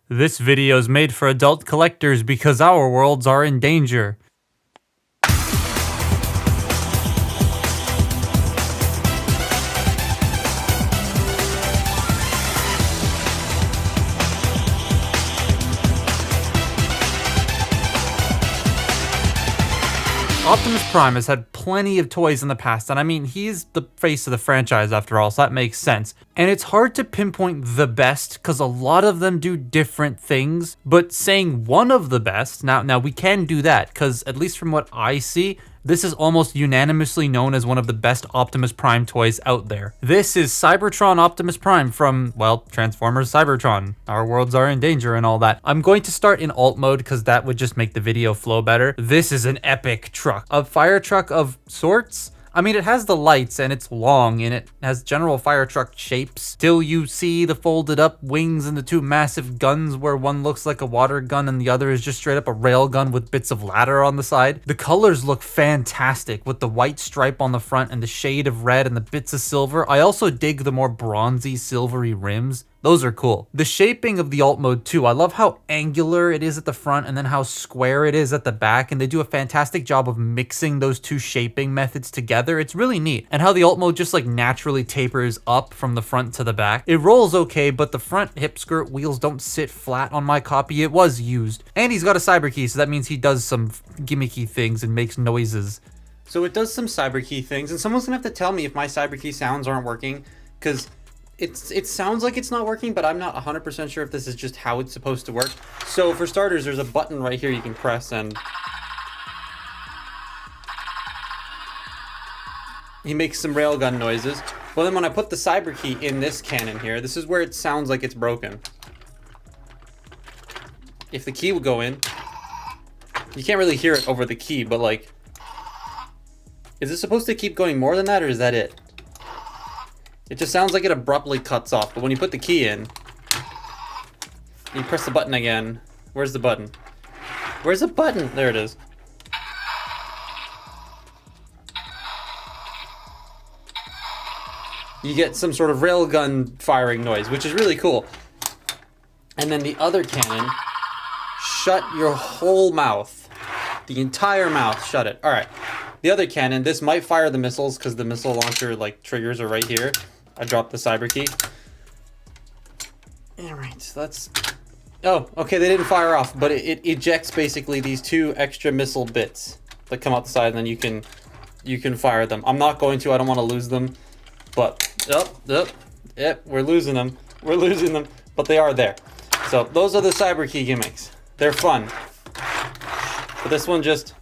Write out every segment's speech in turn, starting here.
This video is made for adult collectors because our worlds are in danger. Optimus Prime has had plenty of toys in the past, and I mean, he's the face of the franchise after all, so that makes sense. And it's hard to pinpoint the best, because a lot of them do different things, but saying one of the best, now we can do that, because at least from what I see, this is almost unanimously known as one of the best Optimus Prime toys out there. This is Cybertron Optimus Prime from, well, Transformers Cybertron. Our worlds are in danger and all that. I'm going to start in alt mode because that would just make the video flow better. This is an epic truck. A fire truck of sorts? I mean, it has the lights and it's long and it has general fire truck shapes. Still, you see the folded up wings and the two massive guns where one looks like a water gun and the other is just straight up a rail gun with bits of ladder on the side. The colors look fantastic with the white stripe on the front and the shade of red and the bits of silver. I also dig the more bronzy silvery rims. Those are cool. The shaping of the alt mode too. I love how angular it is at the front and then how square it is at the back, and they do a fantastic job of mixing those two shaping methods together. It's really neat. And how the alt mode just like naturally tapers up from the front to the back. It rolls okay, but the front hip skirt wheels don't sit flat on my copy. It was used. And he's got a cyber key, so that means he does some gimmicky things and makes noises. So it does some cyber key things, and someone's gonna have to tell me if my cyber key sounds aren't working, because it sounds like it's not working, but I'm not 100% sure if this is just how it's supposed to work. So for starters, there's a button right here you can press and he makes some railgun noises. Well, then when I put the cyber key in this cannon here, this is where it sounds like it's broken. If the key would go in, you can't really hear it over the key, but like, is it supposed to keep going more than that, or is that it? It just sounds like it abruptly cuts off, but when you put the key in, you press the button again. Where's the button? Where's the button? There it is. You get some sort of railgun firing noise, which is really cool. And then the other cannon, shut your whole mouth. The entire mouth, shut it. All right. The other cannon, this might fire the missiles because the missile launcher like triggers are right here. I dropped the cyber key. All right, so that's... Oh, okay, they didn't fire off, but it ejects basically these two extra missile bits that come out the side, and then you can fire them. I'm not going to, I don't want to lose them, but... Yep, we're losing them. We're losing them, but they are there. So those are the cyber key gimmicks. They're fun. But this one just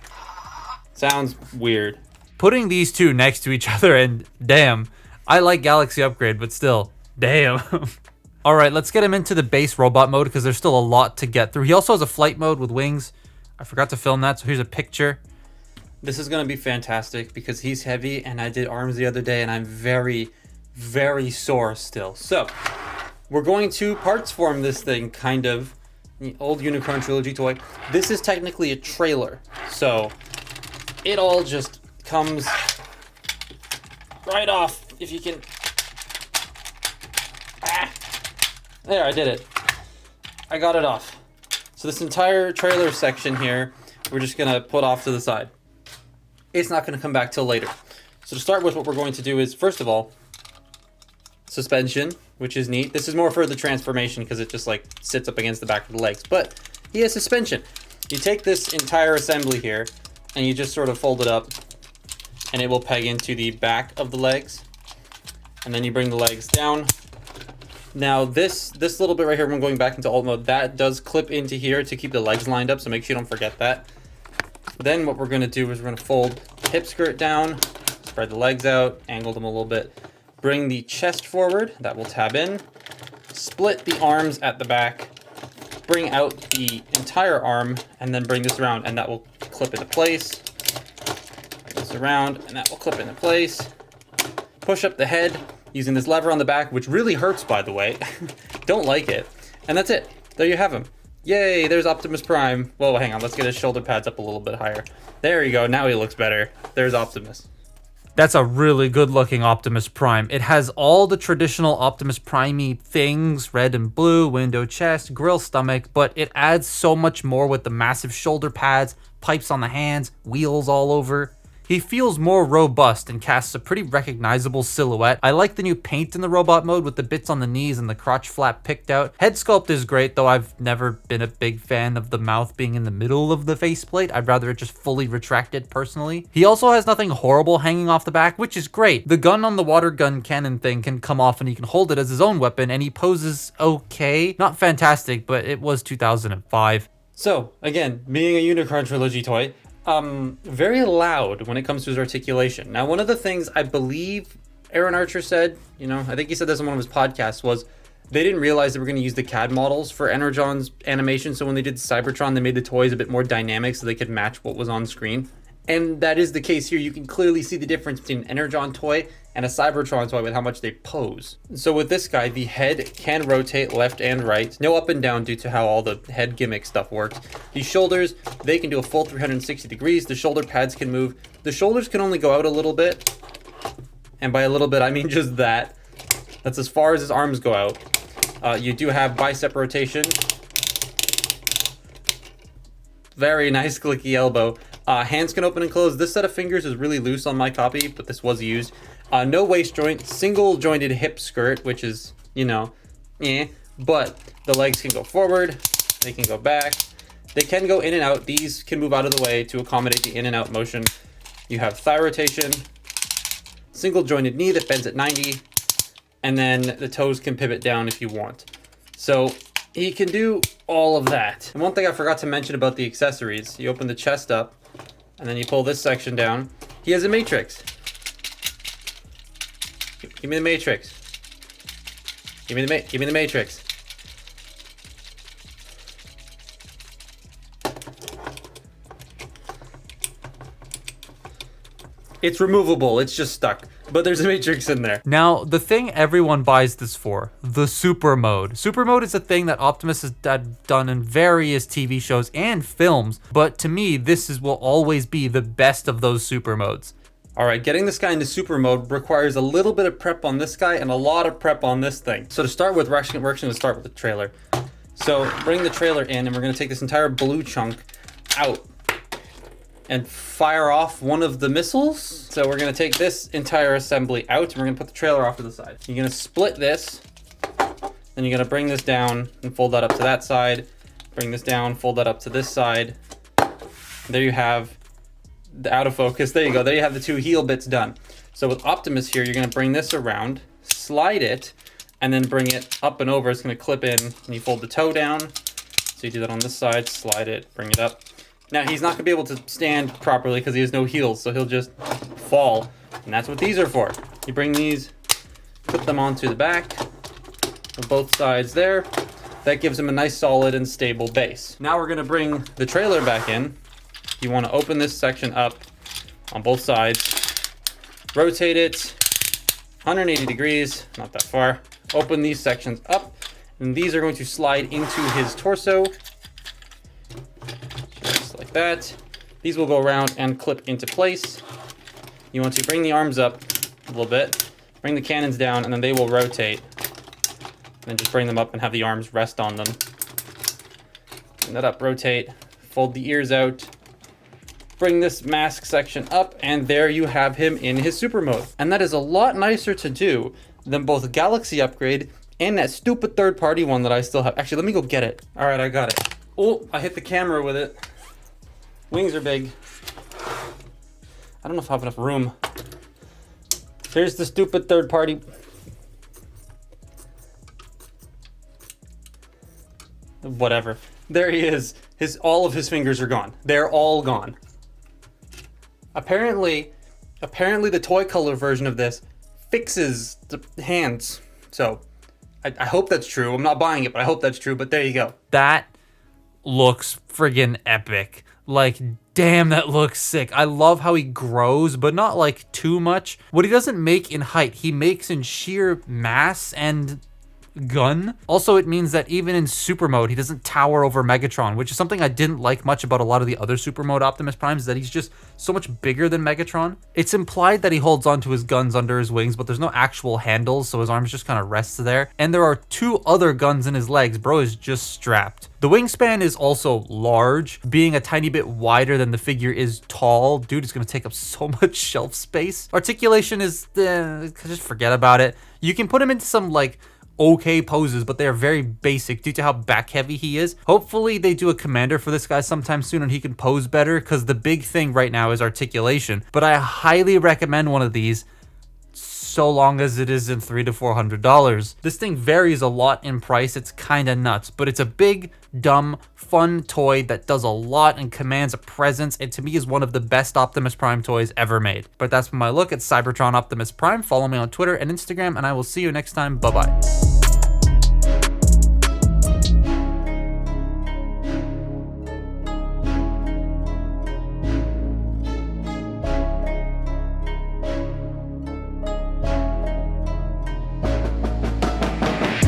sounds weird. Putting these two next to each other, and damn, I like Galaxy Upgrade, but still, damn. All right, let's get him into the base robot mode because there's still a lot to get through. He also has a flight mode with wings. I forgot to film that, so here's a picture. This is gonna be fantastic because he's heavy, and I did arms the other day, and I'm very, very sore still. So we're going to parts form this thing, kind of. The old Unicron Trilogy toy. This is technically a trailer, so it all just comes right off. If you can... There, I did it. I got it off. So this entire trailer section here, we're just gonna put off to the side. It's not gonna come back till later. So to start with, what we're going to do is, first of all, suspension, which is neat. This is more for the transformation because it just like sits up against the back of the legs, but he has suspension. You take this entire assembly here and you just sort of fold it up and it will peg into the back of the legs. And then you bring the legs down. Now this little bit right here, when going back into alt mode, that does clip into here to keep the legs lined up, so make sure you don't forget that. Then what we're gonna do is we're gonna fold the hip skirt down, spread the legs out, angle them a little bit, bring the chest forward, that will tab in, split the arms at the back, bring out the entire arm, and then bring this around, and that will clip into place. Bring this around, and that will clip into place. Push up the head using this lever on the back, which really hurts, by the way. Don't like it. And that's it. There you have him. Yay, there's Optimus Prime. Whoa, hang on, let's get his shoulder pads up a little bit higher. There you go, now he looks better. There's Optimus. That's a really good looking Optimus Prime. It has all the traditional Optimus Prime-y things, red and blue, window chest, grill stomach, but it adds so much more with the massive shoulder pads, pipes on the hands, wheels all over. He feels more robust and casts a pretty recognizable silhouette. I like the new paint in the robot mode with the bits on the knees and the crotch flap picked out. Head sculpt is great, though I've never been a big fan of the mouth being in the middle of the faceplate. I'd rather it just fully retracted personally. He also has nothing horrible hanging off the back, which is great. The gun on the water gun cannon thing can come off and he can hold it as his own weapon, and he poses okay. Not fantastic, but it was 2005. So, again, being a Unicron Trilogy toy, very loud when it comes to his articulation. Now, one of the things I believe Aaron Archer said, I think he said this in one of his podcasts, was they didn't realize they were going to use the CAD models for Energon's animation. So when they did Cybertron, they made the toys a bit more dynamic so they could match what was on screen. And that is the case here. You can clearly see the difference between an Energon toy and a Cybertron toy with how much they pose. So with this guy, the head can rotate left and right. No up and down due to how all the head gimmick stuff works. These shoulders, they can do a full 360 degrees. The shoulder pads can move. The shoulders can only go out a little bit. And by a little bit, I mean just that. That's as far as his arms go out. You do have bicep rotation. Very nice clicky elbow. Hands can open and close. This set of fingers is really loose on my copy, but this was used. No waist joint, single jointed hip skirt, which is, but the legs can go forward, they can go back, they can go in and out. These can move out of the way to accommodate the in and out motion. You have thigh rotation, single jointed knee that bends at 90, and then the toes can pivot down if you want. So he can do all of that. And one thing I forgot to mention about the accessories, you open the chest up, and then you pull this section down. He has a matrix. Give me the matrix. Give me the matrix. It's removable. It's just stuck. But there's a matrix in there. Now, the thing everyone buys this for, the super mode. Super mode is a thing that Optimus has done in various TV shows and films, but to me, will always be the best of those super modes. All right, getting this guy into super mode requires a little bit of prep on this guy and a lot of prep on this thing. So to start with, we're actually going to start with the trailer. So bring the trailer in, and we're going to take this entire blue chunk out and fire off one of the missiles. So we're going to take this entire assembly out, and we're going to put the trailer off to the side. You're going to split this, then you're going to bring this down and fold that up to that side. Bring this down, fold that up to this side. There you have the out of focus. There you go. There you have the two heel bits done. So with Optimus here, you're going to bring this around, slide it, and then bring it up and over. It's going to clip in, and you fold the toe down. So you do that on this side, slide it, bring it up. Now, he's not going to be able to stand properly because he has no heels, so he'll just fall. And that's what these are for. You bring these, put them onto the back of both sides there. That gives him a nice solid and stable base. Now we're going to bring the trailer back in. You want to open this section up on both sides, rotate it 180 degrees, not that far. Open these sections up, and these are going to slide into his torso, just like that. These will go around and clip into place. You want to bring the arms up a little bit, bring the cannons down, and then they will rotate. And then just bring them up and have the arms rest on them. Bring that up, rotate, fold the ears out, bring this mask section up, and there you have him in his super mode. And that is a lot nicer to do than both Galaxy Upgrade and that stupid third-party one that I still have. Actually, let me go get it. All right, I got it. Oh, I hit the camera with it. Wings are big. I don't know if I have enough room. Here's the stupid third-party. Whatever. There he is. All of his fingers are gone. They're all gone. Apparently the toy color version of this fixes the hands. So I hope that's true. I'm not buying it, but I hope that's true. But there you go. That looks friggin' epic. Like, damn, that looks sick. I love how he grows, but not like too much. What he doesn't make in height, he makes in sheer mass and gun. Also, it means that even in super mode, he doesn't tower over Megatron, which is something I didn't like much about a lot of the other super mode Optimus Primes, that he's just so much bigger than Megatron. It's implied that he holds onto his guns under his wings, but there's no actual handles, so his arms just kind of rest there. And there are 2 other guns in his legs. Bro is just strapped. The wingspan is also large. Being a tiny bit wider than the figure is tall. Dude is going to take up so much shelf space. Articulation is, just forget about it. You can put him into some like okay poses, but they are very basic due to how back heavy he is. Hopefully they do a commander for this guy sometime soon and he can pose better, because the big thing right now is articulation. But I highly recommend one of these, so long as it isn't $300 to $400. This thing varies a lot in price. It's kind of nuts, but it's a big, dumb, fun toy that does a lot and commands a presence, and to me is one of the best Optimus Prime toys ever made. But that's my look at Cybertron Optimus Prime. Follow me on Twitter and Instagram, and I will see you next time. Bye-bye.